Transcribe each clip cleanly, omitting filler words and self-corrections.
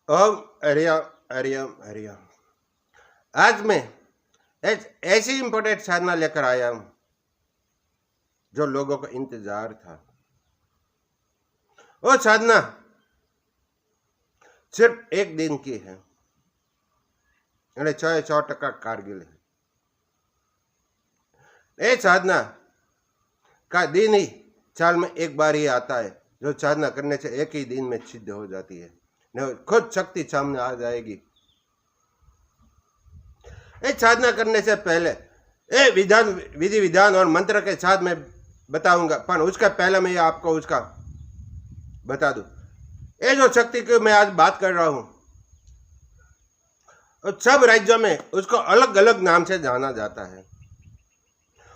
ओम हरिओम हरिओम हरिओम। आज मैं ऐसी इंपॉर्टेंट साधना लेकर आया हूं जो लोगों का इंतजार था। वो साधना सिर्फ एक दिन की है, यानी 100% कारगिल है। ये साधना का दिन ही साल में एक बार ही आता है, जो साधना करने से एक ही दिन में सिद्ध हो जाती है, खुद शक्ति सामने आ जाएगी। इस साधना करने से पहले ये विधि विधान और मंत्र के साथ मैं बताऊंगा, पर उसका पहले मैं आपको उसका बता दूं। ये जो शक्ति की मैं आज बात कर रहा हूं, सब राज्यों में उसको अलग अलग नाम से जाना जाता है।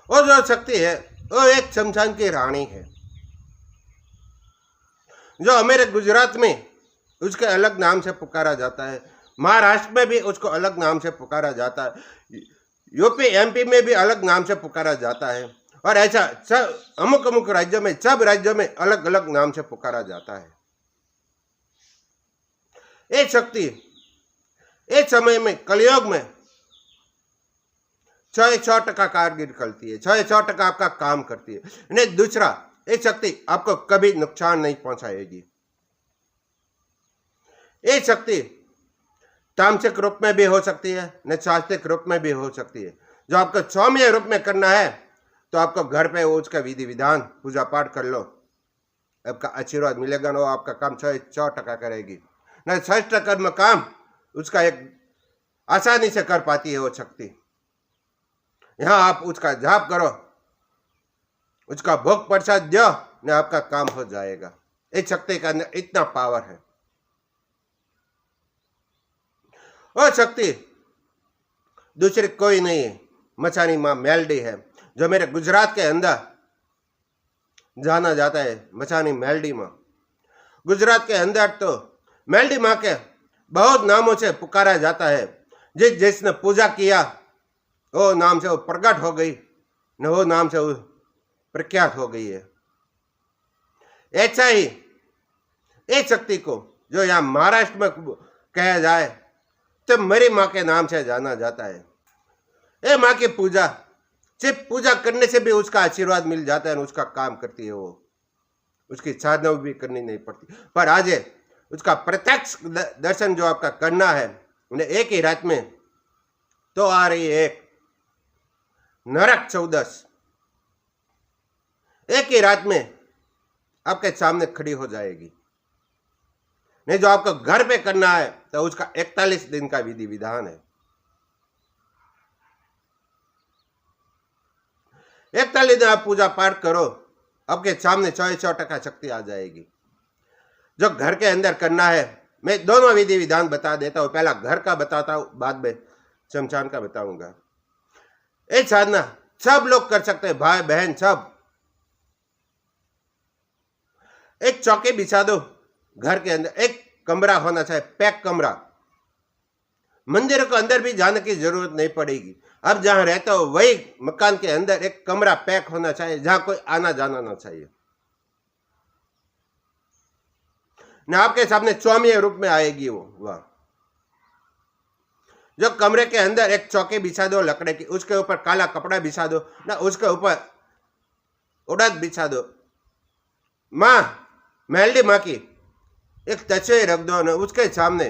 और जो शक्ति है वो एक शमशान की रानी है, जो हमारे गुजरात में उसके अलग नाम से पुकारा जाता है, महाराष्ट्र में भी उसको अलग नाम से पुकारा जाता है, यूपी एमपी में भी अलग नाम से पुकारा जाता है, और ऐसा सब अमुक अमुक राज्यों में, सब राज्यों में अलग अलग नाम से पुकारा जाता है। ये शक्ति एक समय में कलयुग में 100% कारगर करती है, 100% आपका काम करती है। नहीं, दूसरा, ये शक्ति आपको कभी नुकसान नहीं पहुंचाएगी। ये शक्ति तामसिक रूप में भी हो सकती है, न शास्त्रिक रूप में भी हो सकती है। जो आपको सौम्य रूप में करना है तो आपको घर पे उसका विधि विधान पूजा पाठ कर लो, आपका आशीर्वाद मिलेगा ना, आपका काम 100% करेगी। न श्रेष्ठ कर्म काम उसका एक आसानी से कर पाती है वो शक्ति। यहाँ आप उसका जाप करो, उसका भोग प्रसाद दो, न आपका काम हो जाएगा। इस शक्ति का अंदर इतना पावर है। वो शक्ति दूसरी कोई नहीं है, मचानी माँ मेलडी है, जो मेरे गुजरात के अंदर जाना जाता है। मचानी मेलडी माँ गुजरात के अंदर तो मेलडी माँ के बहुत नामों से पुकारा जाता है। जिसने पूजा किया वो नाम से वो प्रकट हो गई, न वो नाम से वो प्रख्यात हो गई है। ऐसा ही एक शक्ति को जो यहाँ महाराष्ट्र में कहा जाए तो मेरी माँ के नाम से जाना जाता है। ये माँ की पूजा, सिर्फ पूजा करने से भी उसका आशीर्वाद मिल जाता है, उसका काम करती है वो, उसकी साधना भी करनी नहीं पड़ती। पर आज उसका प्रत्यक्ष दर्शन जो आपका करना है, उन्हें एक ही रात में तो आ रही है एक नरक चौदस, एक ही रात में आपके सामने खड़ी हो जाएगी। नहीं, जो आपको घर पे करना है तो उसका 41 दिन का विधि विधान है। 41 दिन आप पूजा पाठ करो, आपके सामने 100% शक्ति आ जाएगी। जो घर के अंदर करना है, मैं दोनों विधि विधान बता देता हूं। पहला घर का बताता हूं, बाद में शमशान का बताऊंगा। एक साधना सब लोग कर सकते हैं, भाई बहन सब। एक चौकी बिछा दो घर के अंदर, एक कमरा होना चाहिए, पैक कमरा। मंदिर के अंदर भी जाने की जरूरत नहीं पड़ेगी। अब जहां रहते हो वही मकान के अंदर एक कमरा पैक होना चाहिए, जहां कोई आना जाना ना चाहिए। न आपके सामने स्वामी रूप में आएगी वो वह। जो कमरे के अंदर एक चौकी बिछा दो लकड़े की, उसके ऊपर काला कपड़ा बिछा दो, ना उसके ऊपर उड़द बिछा दो। माँ मेलडी माँ की एक तस्वीर रख दो, ना उसके सामने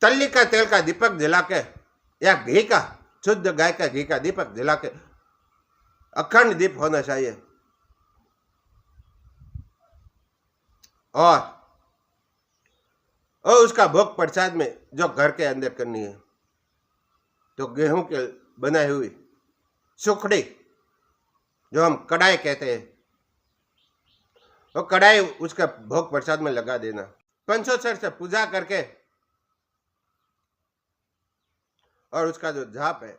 तल्ली का तेल का दीपक जला के, या घी का, शुद्ध गाय का घी का दीपक जला के, अखंड दीप होना चाहिए। और उसका भोग प्रसाद में जो घर के अंदर करनी है, तो गेहूं के बनाई हुई सुखड़ी, जो हम कढ़ाई कहते हैं, वो कढ़ाई उसका भोग प्रसाद में लगा देना। पंचोत्सर से पूजा करके, और उसका जो जाप है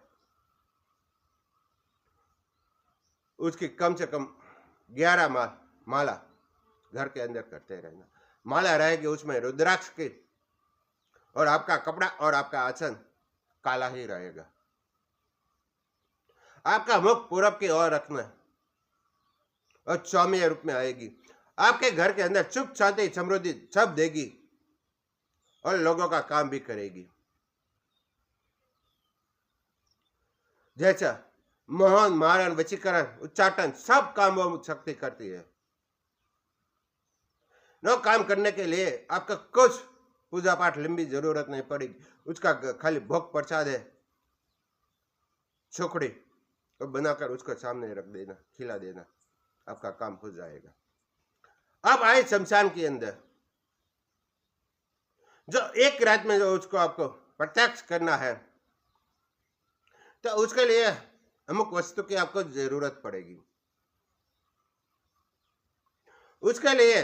उसकी कम से कम 11 माला घर के अंदर करते रहना। माला रहेगी उसमें रुद्राक्ष की, और आपका कपड़ा और आपका आसन काला ही रहेगा। आपका मुख पूरब की ओर रखना है, और सौम्य रूप में आएगी। आपके घर के अंदर सुख शांति समृद्धि सब देगी और लोगों का काम भी करेगी। जैसा मोहन मारण वशीकरण उच्चाटन सब काम वो शक्ति करती है। नो काम करने के लिए आपका कुछ पूजा पाठ लंबी जरूरत नहीं पड़ेगी, उसका खाली भोग प्रसाद है, छोकड़ी तो बनाकर उसको सामने रख देना, खिला देना, आपका काम हो जाएगा। अब आए शमशान के अंदर, जो एक रात में जो उसको आपको प्रत्यक्ष करना है, तो उसके लिए अमुक वस्तु की आपको जरूरत पड़ेगी। उसके लिए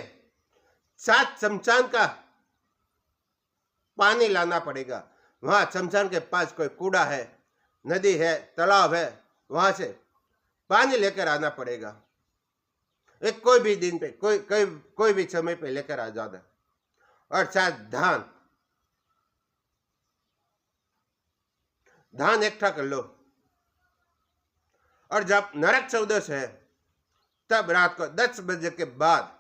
7 शमशान का पानी लाना पड़ेगा। वहां शमशान के पास कोई कूड़ा है, नदी है, तालाब है, वहां से पानी लेकर आना पड़ेगा। एक कोई भी दिन पे कोई भी समय पे लेकर आ जाना। और 7 धान इकट्ठा कर लो। और जब नरक चौदस है तब रात को 10 बजे के बाद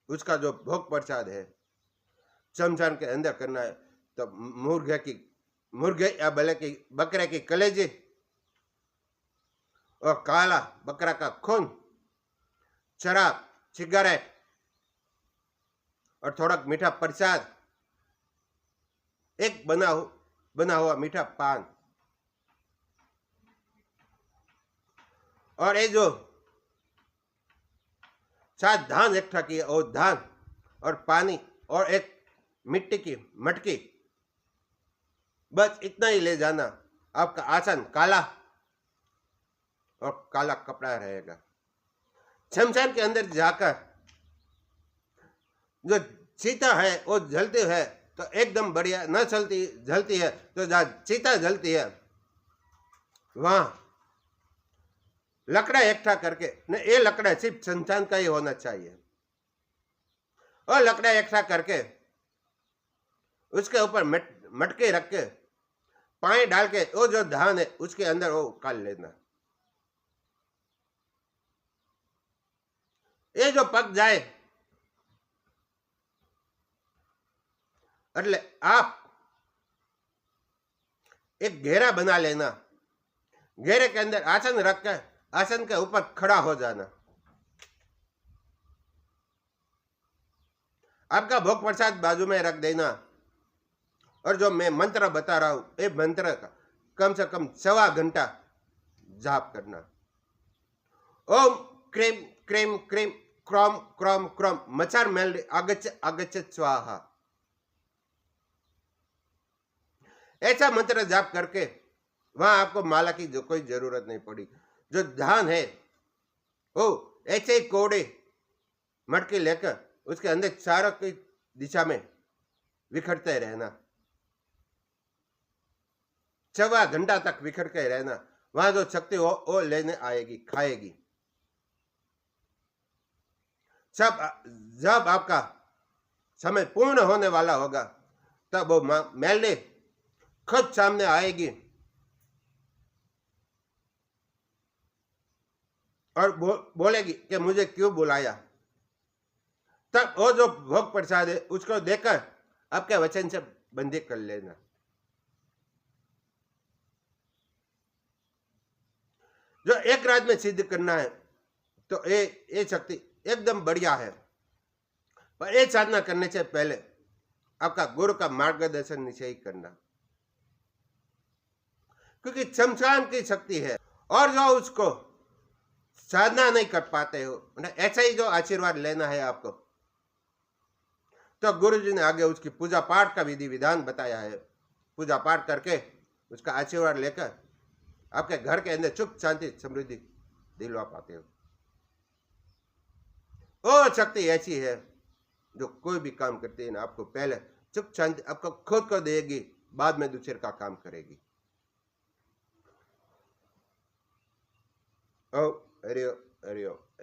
उसका जो भोग प्रसाद है शमशान के अंदर करना है। तो मुर्गे या बकरे की कलेजी और काला बकरा का खून, शराब, सिगरेट और थोड़ा मीठा प्रसाद, एक बना हुआ मीठा पान, और ये जो 7 धान इकट्ठा किए और धान और पानी और एक मिट्टी की मटकी, बस इतना ही ले जाना। आपका आसन काला और काला कपड़ा रहेगा। शमशान के अंदर जाकर जो चीता है वो जलती है तो एकदम बढ़िया, न जलती है तो जहाँ चीता जलती है वहां लकड़ा इकट्ठा करके, ये लकड़ा सिर्फ शमशान का ही होना चाहिए, और लकड़ा इकट्ठा करके उसके ऊपर मटके रख के पानी डाल के वो जो धान है उसके अंदर वो काल लेना। ये जो पक जाए એટલે आप एक घेरा बना लेना। घेरे के अंदर आसन रख कर आसन के ऊपर खड़ा हो जाना। आपका भोग प्रसाद बाजू में रख देना, और जो मैं मंत्र बता रहा हूं ये मंत्र का कम से कम 1.25 घंटा जाप करना। ओम क्रीम क्रीम क्रीम क्रोम क्रोम क्रोम मचार मेलडी आगच्छ स्वाहा, ऐसा मंत्र जाप करके वहां आपको माला की जो कोई जरूरत नहीं पड़ी। जो धान है वो ऐसे ही कोड़े मटके लेकर उसके अंदर चारों की दिशा में विखरते रहना। 1.25 घंटा तक विखर के रहना। वहां जो शक्ति वो लेने आएगी, खाएगी। जब आपका समय पूर्ण होने वाला होगा तब वो मेलडी खुद सामने आएगी और बोलेगी कि मुझे क्यों बुलाया। तब वो जो भोग प्रसाद है उसको देकर आपके वचन से बंदी कर लेना। जो एक रात में सिद्ध करना है तो ये शक्ति एकदम बढ़िया है, पर ये साधना करने से पहले आपका गुरु का मार्गदर्शन निश्चय ही करना, क्योंकि शमशान की शक्ति है। और जो उसको साधना नहीं कर पाते हो, ऐसा ही जो आशीर्वाद लेना है आपको, तो गुरु जी ने आगे उसकी पूजा पाठ का विधि विधान बताया है। पूजा पाठ करके उसका आशीर्वाद लेकर आपके घर के अंदर सुख शांति समृद्धि दिलवा पाते हो। वो शक्ति ऐसी है जो कोई भी काम करती है ना, आपको पहले सुख शांति आपको खुद को देगी, बाद में दूसरे का काम करेगी। ओ हरिओ हरिओ।